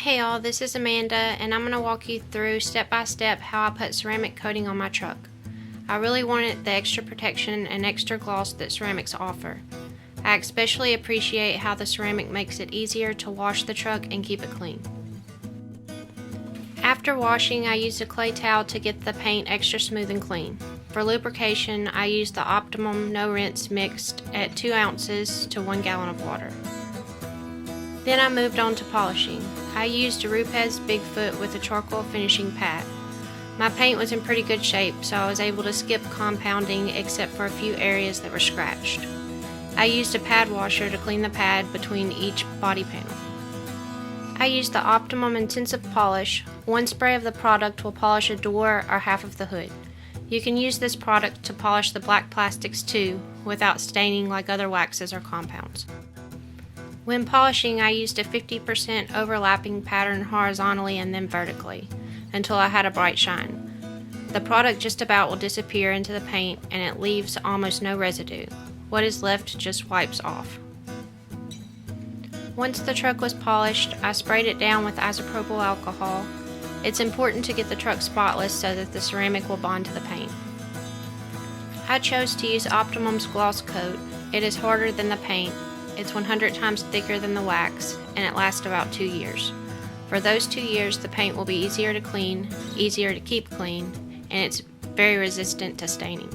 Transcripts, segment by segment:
Hey all, this is Amanda and I'm going to walk you through step by step how I put ceramic coating on my truck. I really wanted the extra protection and extra gloss that ceramics offer. I especially appreciate how the ceramic makes it easier to wash the truck and keep it clean. After washing, I used a clay towel to get the paint extra smooth and clean. For lubrication, I used the Optimum no rinse mixed at 2 ounces to 1 gallon of water. Then I moved on to polishing. I used a Rupes Bigfoot with a charcoal finishing pad. My paint was in pretty good shape, so I was able to skip compounding except for a few areas that were scratched. I used a pad washer to clean the pad between each body panel. I used the Optimum Intensive Polish. One spray of the product will polish a door or half of the hood. You can use this product to polish the black plastics too, without staining like other waxes or compounds. When polishing, I used a 50% overlapping pattern horizontally and then vertically, until I had a bright shine. The product just about will disappear into the paint and it leaves almost no residue. What is left just wipes off. Once the truck was polished, I sprayed it down with isopropyl alcohol. It's important to get the truck spotless so that the ceramic will bond to the paint. I chose to use Optimum's gloss coat. It is harder than the paint. It's 100 times thicker than the wax, and it lasts about 2 years. For those 2 years, the paint will be easier to clean, easier to keep clean, and it's very resistant to staining.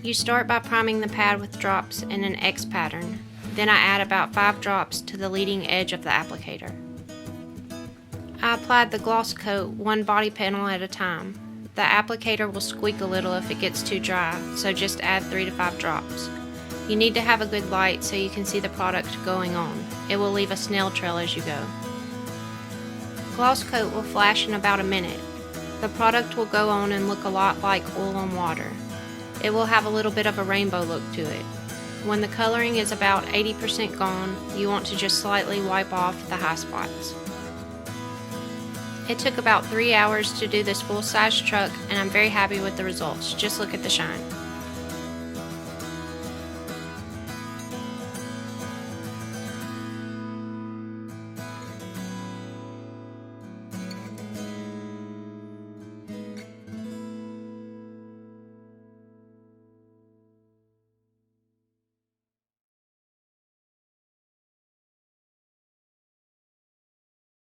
You start by priming the pad with drops in an X pattern. Then I add about 5 drops to the leading edge of the applicator. I applied the gloss coat one body panel at a time. The applicator will squeak a little if it gets too dry, so just add 3 to 5 drops. You need to have a good light so you can see the product going on. It will leave a snail trail as you go. Gloss coat will flash in about a minute. The product will go on and look a lot like oil on water. It will have a little bit of a rainbow look to it. When the coloring is about 80% gone, you want to just slightly wipe off the high spots. It took about 3 hours to do this full-size truck and I'm very happy with the results. Just look at the shine.